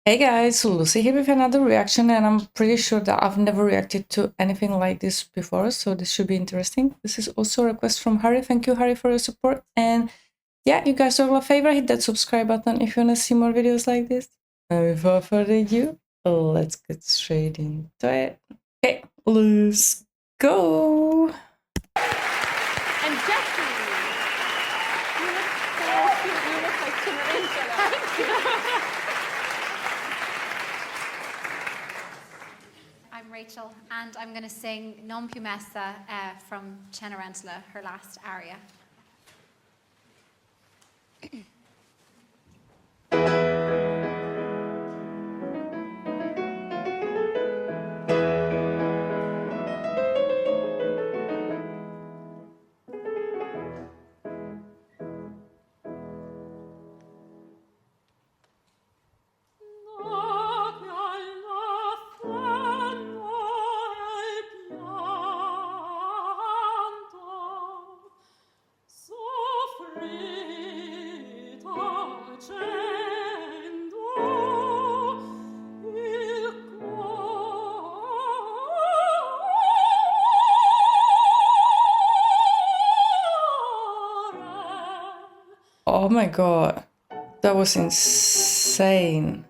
Hey guys, Lucy here with another reaction, and I'm pretty sure that I've never reacted to anything like this before, so this should be interesting. This is also a request from Harry. Thank you, Harry, for your support. And yeah, you guys do a favor, hit that subscribe button if you want to see more videos like this. And without further ado, let's get straight into it. Okay, let's go. And Jesse, you look so cute. You look like Cinderella. I'm Rachel, and I'm going to sing Non più messa from Cenerentola, her last aria. Oh my god, that was insane.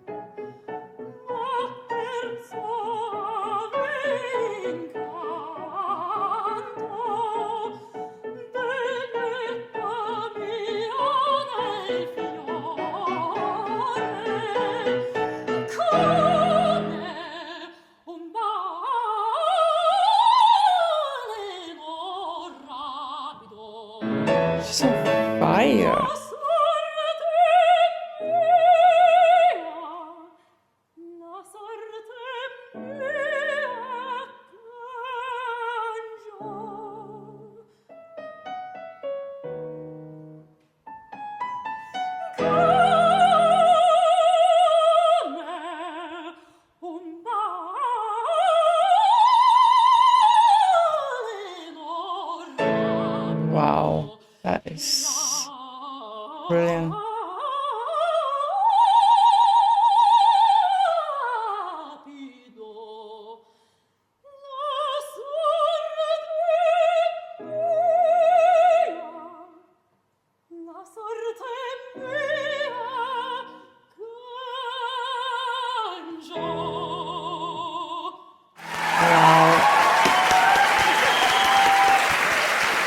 She's on fire. Wow, that is brilliant. Wow,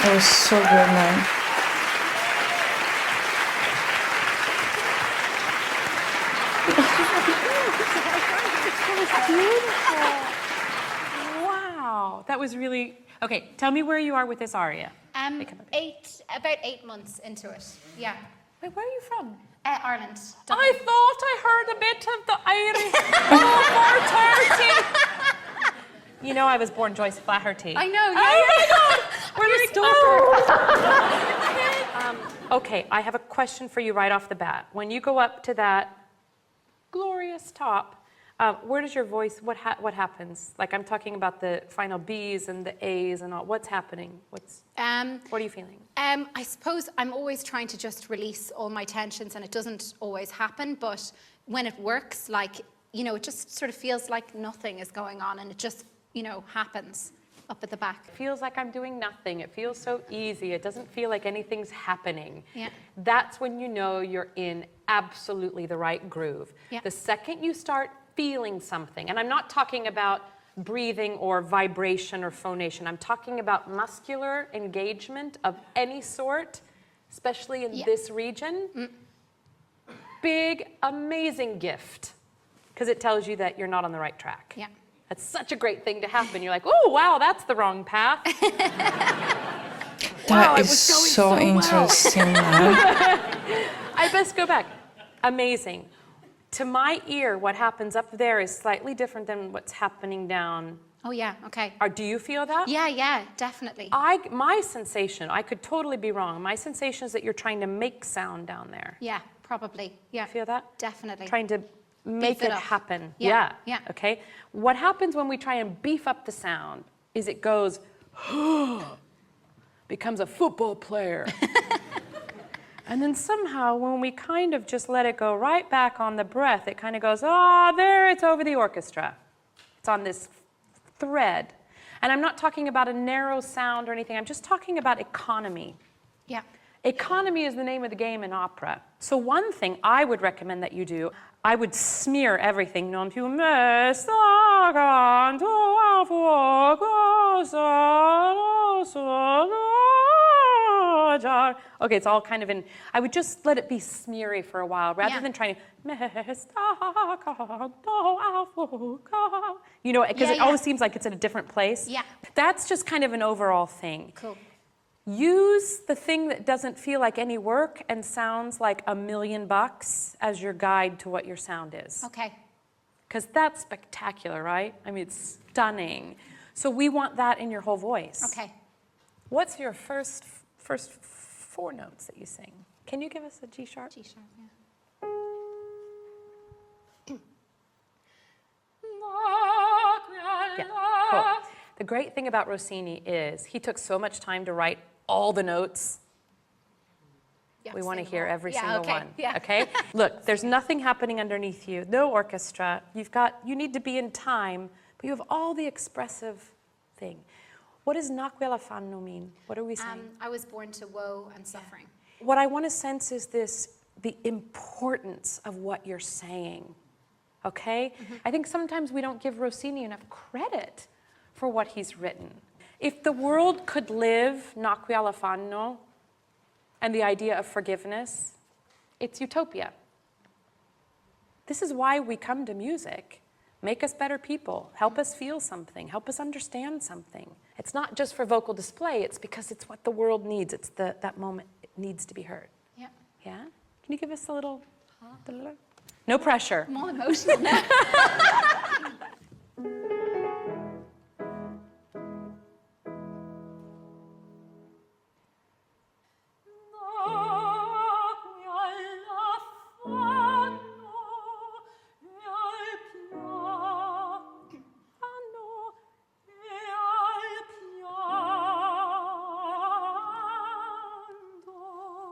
that was so good, man. Wow, that was really okay. Tell me where you are with this aria. About 8 months into it. Yeah. Wait, where are you from? Ireland. I thought I heard a bit of the Irish over 30. You know, I was born Joyce Flaherty. I know. Yeah. Oh my God, we're like, okay, I have a question for you right off the bat. When you go up to that glorious top, where does your voice? What happens? Like, I'm talking about the final B's and the A's and all. What's happening? What are you feeling? I suppose I'm always trying to just release all my tensions, and it doesn't always happen. But when it works, like, you know, it just sort of feels like nothing is going on, and it just, you know, happens up at the back. It feels like I'm doing nothing. It feels so easy. It doesn't feel like anything's happening. Yeah. That's when you know you're in absolutely the right groove. Yeah. The second you start feeling something, and I'm not talking about breathing or vibration or phonation, I'm talking about muscular engagement of any sort, especially in this region. Big, amazing gift, because it tells you that you're not on the right track. Yeah. That's such a great thing to happen. You're like, oh, wow, that's the wrong path. That is so interesting, man. I best go back. Amazing. To my ear, what happens up there is slightly different than what's happening down. Oh, yeah, okay. Do you feel that? Yeah, definitely. My sensation, I could totally be wrong, my sensation is that you're trying to make sound down there. Yeah, probably. Yeah. Feel that? Definitely. Trying to make it up. happen. Yeah. Okay. What happens when we try and beef up the sound is it goes, becomes a football player. And then somehow, when we kind of just let it go right back on the breath, it kind of goes, oh, there, it's over the orchestra. It's on this thread. And I'm not talking about a narrow sound or anything. I'm just talking about economy. Yeah. Economy is the name of the game in opera. So one thing I would recommend that you do, I would smear everything. Okay, it's all kind of in, I would just let it be smeary for a while rather than trying to, you know, because it always seems like it's in a different place. Yeah. That's just kind of an overall thing. Cool. Use the thing that doesn't feel like any work and sounds like $1,000,000 as your guide to what your sound is. Okay. Because that's spectacular, right? I mean, it's stunning. So we want that in your whole voice. Okay. What's your first 4 notes that you sing? Can you give us a G sharp? G sharp, yeah. Yeah, cool. The great thing about Rossini is he took so much time to write all the notes. We want to hear every single one. Yeah. Okay? Look, there's nothing happening underneath you. No orchestra. You need to be in time, but you have all the expressive thing. What does Naquella fanno mean? What are we saying? I was born to woe and suffering. What I want to sense is the importance of what you're saying. Okay? I think sometimes we don't give Rossini enough credit for what he's written. If the world could live Naquella fanno and the idea of forgiveness, it's utopia. This is why we come to music. Make us better people. Help us feel something. Help us understand something. It's not just for vocal display. It's because it's what the world needs. It's that moment. It needs to be heard. Yeah. Yeah? Can you give us a little? No pressure. I'm all emotional now.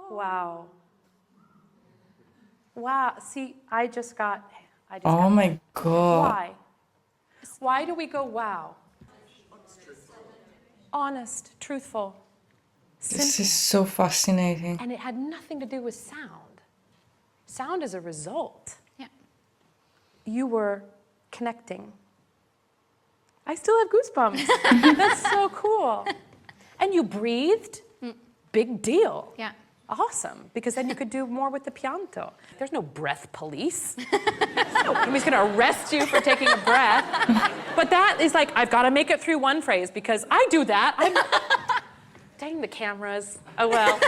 Wow. Wow. See, I just got Oh my God. Why? Why do we go wow? Honest, truthful, simple. This is so fascinating. And it had nothing to do with sound. Sound is a result. Yeah. You were connecting. I still have goosebumps. That's so cool. And you breathed. Big deal. Yeah. Awesome, because then you could do more with the pianto. There's no breath police. Nobody's going to arrest you for taking a breath. But that is like, I've got to make it through one phrase because I do that. Dang the cameras. Oh, well,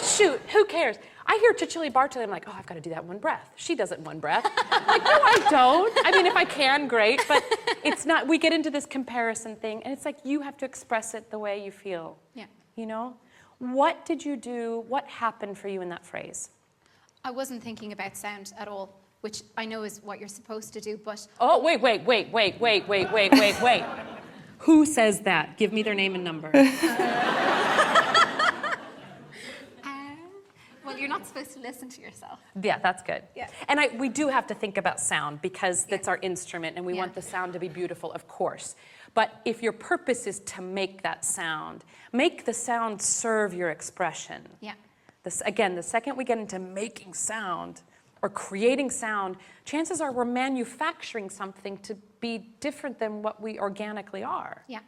shoot, who cares? I hear Cecilia Bartoli, I'm like, oh, I've got to do that in one breath. She does it in one breath. I'm like, no, I don't. I mean, if I can, great, but it's not, we get into this comparison thing, and it's like you have to express it the way you feel. Yeah. You know? What did you do? What happened for you in that phrase? I wasn't thinking about sound at all, which I know is what you're supposed to do, but... Oh, wait. Who says that? Give me their name and number. Well, you're not supposed to listen to yourself. Yeah, that's good. Yeah. And we do have to think about sound because that's our instrument and we want the sound to be beautiful, of course. But if your purpose is to make that sound, make the sound serve your expression. Yeah. Again, the second we get into making sound or creating sound, chances are we're manufacturing something to be different than what we organically are. Yeah.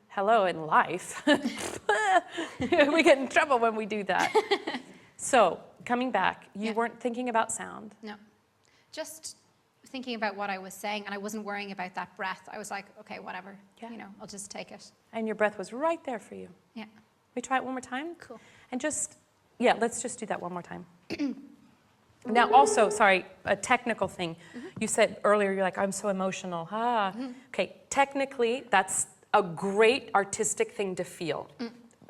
Hello, in life. We get in trouble when we do that. So, coming back, you weren't thinking about sound. No. Just thinking about what I was saying, and I wasn't worrying about that breath. I was like, okay, whatever. Yeah. You know, I'll just take it. And your breath was right there for you. Yeah. We try it one more time? Cool. And let's just do that one more time. Now, also, sorry, a technical thing. You said earlier, you're like, I'm so emotional. Okay, technically, that's a great artistic thing to feel.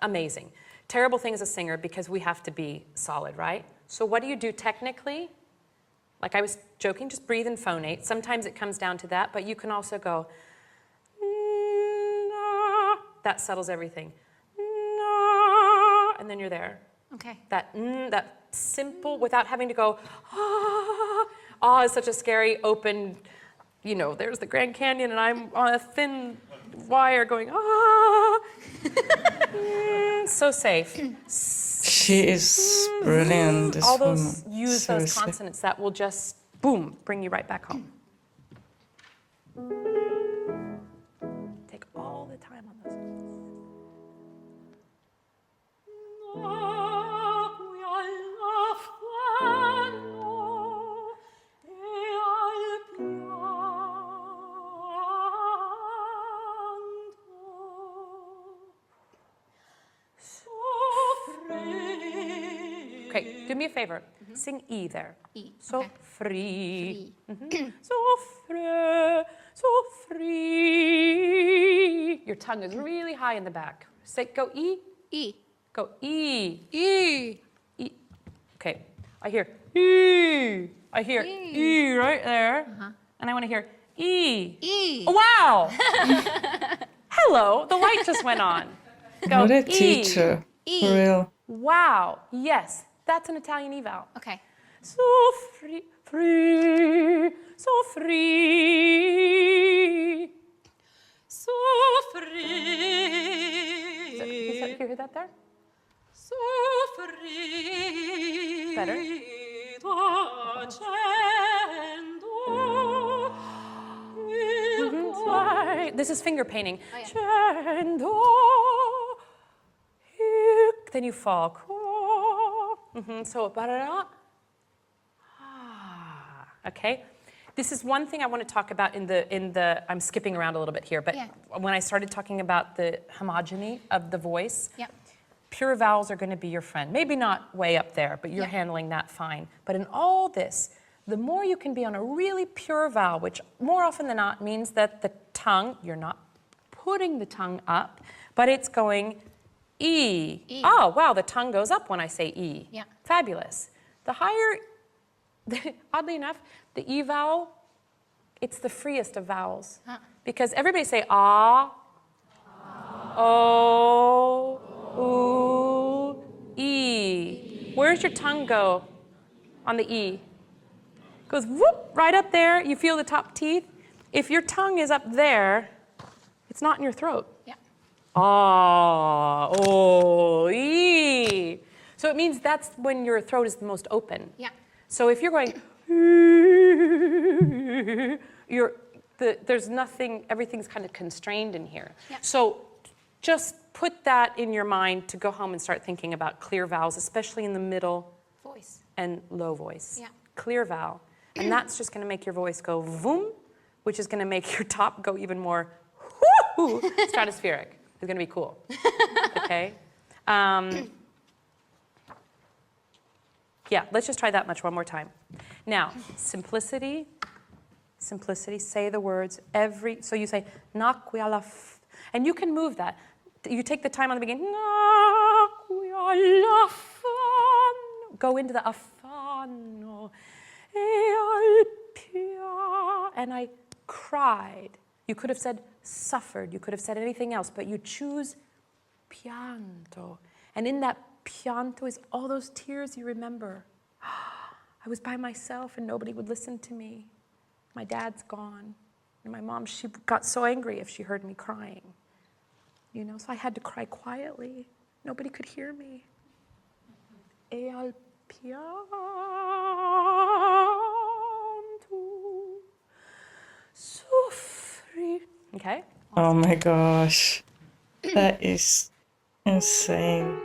Amazing. Terrible thing as a singer because we have to be solid, right? So what do you do technically? Like I was joking, just breathe and phonate. Sometimes it comes down to that, but you can also go, that settles everything. And then you're there. Okay. That simple, without having to go, ah. Ah is such a scary, open, you know, there's the Grand Canyon and I'm on a thin wire going, ah. So safe. She is brilliant. This All woman. those, use those Seriously. consonants that will just, boom, bring you right back home. Take all the time on those. Okay, do me a favor. Sing E there. E. So Okay. free. So free. Your tongue is really high in the back. Say, go E. E. Go E. E. E. Okay, I hear E. I hear E right there. And I want to hear E. E. Oh, wow. Hello, the light just went on. Go What a E. teacher. E. For real. Wow, yes, that's an Italian eval. Okay. So free, free, so free. So free. Can you hear that there? So free. Better. This is finger painting. Then you fall. So, okay. This is one thing I want to talk about in the. I'm skipping around a little bit here, but when I started talking about the homogeny of the voice, pure vowels are going to be your friend. Maybe not way up there, but you're handling that fine. But in all this, the more you can be on a really pure vowel, which more often than not means that the tongue, you're not putting the tongue up, but it's going E. Oh, wow, the tongue goes up when I say E. Yeah. Fabulous. The higher, oddly enough, the E vowel, it's the freest of vowels. Because everybody say ah, O, oo, E. Where's your tongue go on the E? Goes whoop, right up there. You feel the top teeth. If your tongue is up there, it's not in your throat. Yeah. Ah, oh, E. So it means that's when your throat is the most open. Yeah. So if you're going, there's nothing, everything's kind of constrained in here. Yeah. So just put that in your mind to go home and start thinking about clear vowels, especially in the middle Voice. and low voice. Yeah. Clear vowel. And that's just going to make your voice go voom, which is going to make your top go even more stratospheric. It's going to be cool. Okay? Yeah, let's just try that much one more time. Now, simplicity, say the words so you say, naquialaf, and you can move that. You take the time on the beginning, naquialafan, go into the afano, and I cried. You could have said suffered, you could have said anything else, but you choose pianto. And in that pianto is all those tears you remember. I was by myself and nobody would listen to me. My dad's gone. And my mom, she got so angry if she heard me crying. You know, so I had to cry quietly. Nobody could hear me. E al pianto soffri. Okay? Oh my gosh. That is insane.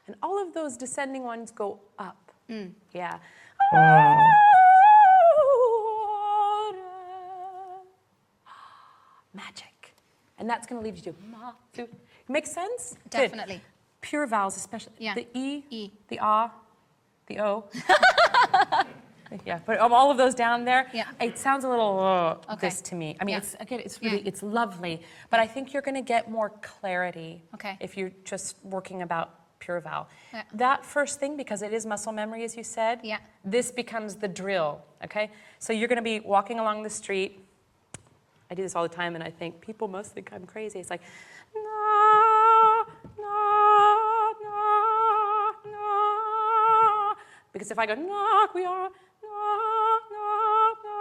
And all of those descending ones go up. Yeah. Wow. Magic. And that's going to lead you to ma, su. Makes sense? Definitely. Good. Pure vowels, especially Yeah. the E. the ah, the o. Yeah, but all of those down there, Yeah. it sounds a little Okay. this to me. I mean, Yeah. it's again, it's really, Yeah. it's lovely, but I think you're going to get more clarity Okay. if you're just working about pure vowel. Yeah. That first thing, because it is muscle memory, as you said, Yeah. this becomes the drill, okay? So you're going to be walking along the street. I do this all the time, and I think people must think I'm crazy. It's like, na, na, na, na. Because if I go, na, kuya, na, na, na,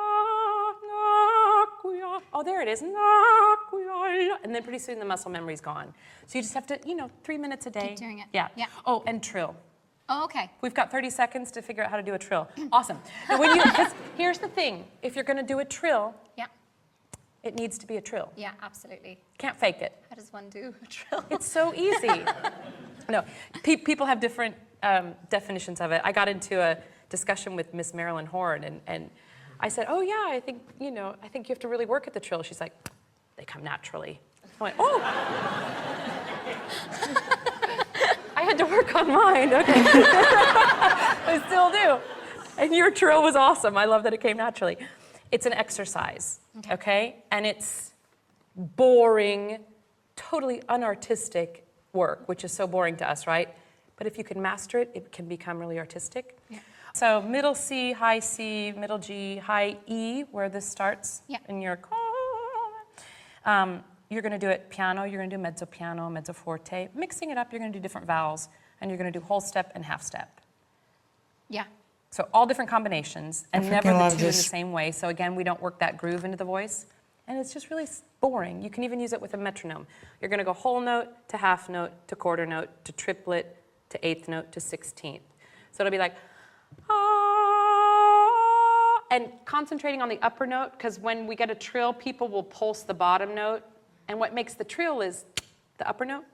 na, kuya. Oh, there it is, na, kuya. And then pretty soon the muscle memory's gone. So you just have to, 3 minutes a day. Keep doing it. Yeah. Yeah. Oh, and trill. Oh, okay. We've got 30 seconds to figure out how to do a trill. Awesome. Now, when you, 'cause here's the thing. If you're going to do a trill, Yeah. it needs to be a trill. Yeah, absolutely. Can't fake it. How does one do a trill? It's so easy. No, people have different definitions of it. I got into a discussion with Miss Marilyn Horn, and I said, oh yeah, I think you have to really work at the trill. She's like, they come naturally. I went, oh. I had to work on mine, okay. I still do. And your trill was awesome. I love that it came naturally. It's an exercise, okay? And it's boring, totally unartistic work, which is so boring to us, right? But if you can master it, it can become really artistic. Yeah. So middle C, high C, middle G, high E, where this starts Yeah. in your... You're going to do it piano, you're going to do mezzo piano, mezzo forte. Mixing it up, you're going to do different vowels, and you're going to do whole step and half step. Yeah. So all different combinations, and I never freaking the love two in the this. same way. So again, we don't work that groove into the voice. And it's just really boring. You can even use it with a metronome. You're going to go whole note to half note to quarter note to triplet to eighth note to 16th. So it'll be like, ah, and concentrating on the upper note, because when we get a trill, people will pulse the bottom note. And what makes the trill is the upper note.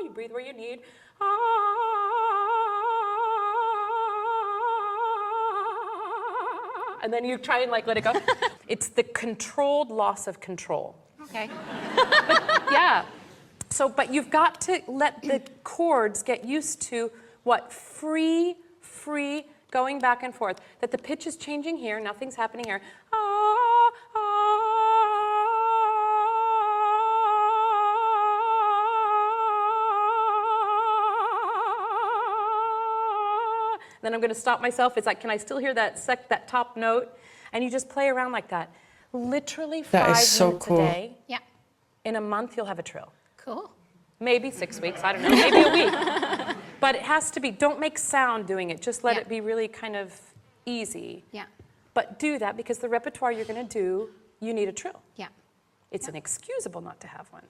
You breathe where you need. And then you try and let it go. It's the controlled loss of control. Okay. Yeah. So, but you've got to let the chords get used to what? Free, going back and forth. That the pitch is changing here, nothing's happening here. Then I'm going to stop myself. It's like, can I still hear that top note? And you just play around like that. Literally That 5 is so minutes cool. a day. Yeah. In a month, you'll have a trill. Cool. Maybe 6 weeks, I don't know, maybe a week. But it has to be, don't make sound doing it. Just let Yeah. it be really kind of easy. Yeah. But do that because the repertoire you're going to do, you need a trill. Yeah. It's inexcusable not to have one.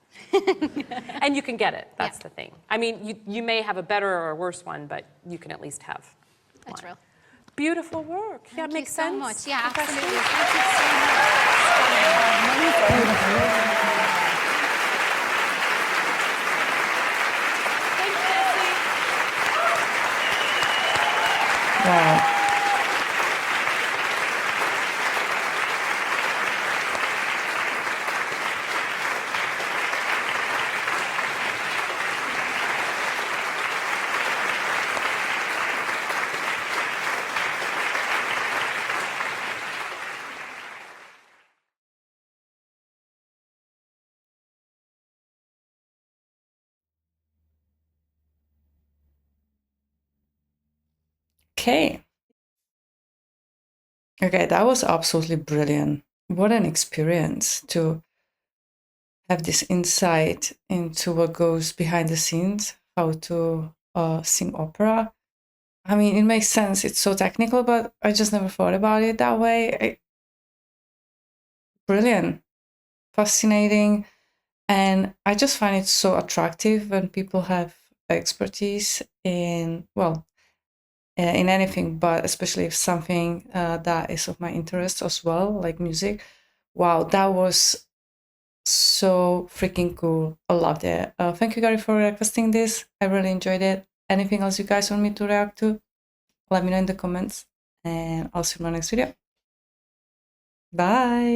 And you can get it, that's the thing. I mean, you may have a better or a worse one, but you can at least have A one. drill. Beautiful work. Yeah, Thank you makes so sense? much. Yeah, Professor? absolutely. Thank you so much. Thanks, Jessie. Wow. Okay. Okay, that was absolutely brilliant. What an experience to have this insight into what goes behind the scenes, how to sing opera. I mean, it makes sense. It's so technical, but I just never thought about it that way. Brilliant, fascinating. And I just find it so attractive when people have expertise in, well, in anything, but especially if something that is of my interest as well, like music. Wow, that was so freaking cool. I loved it. Thank you, Gary, for requesting this. I really enjoyed it. Anything else you guys want me to react to? Let me know in the comments, and I'll see you in my next video. Bye.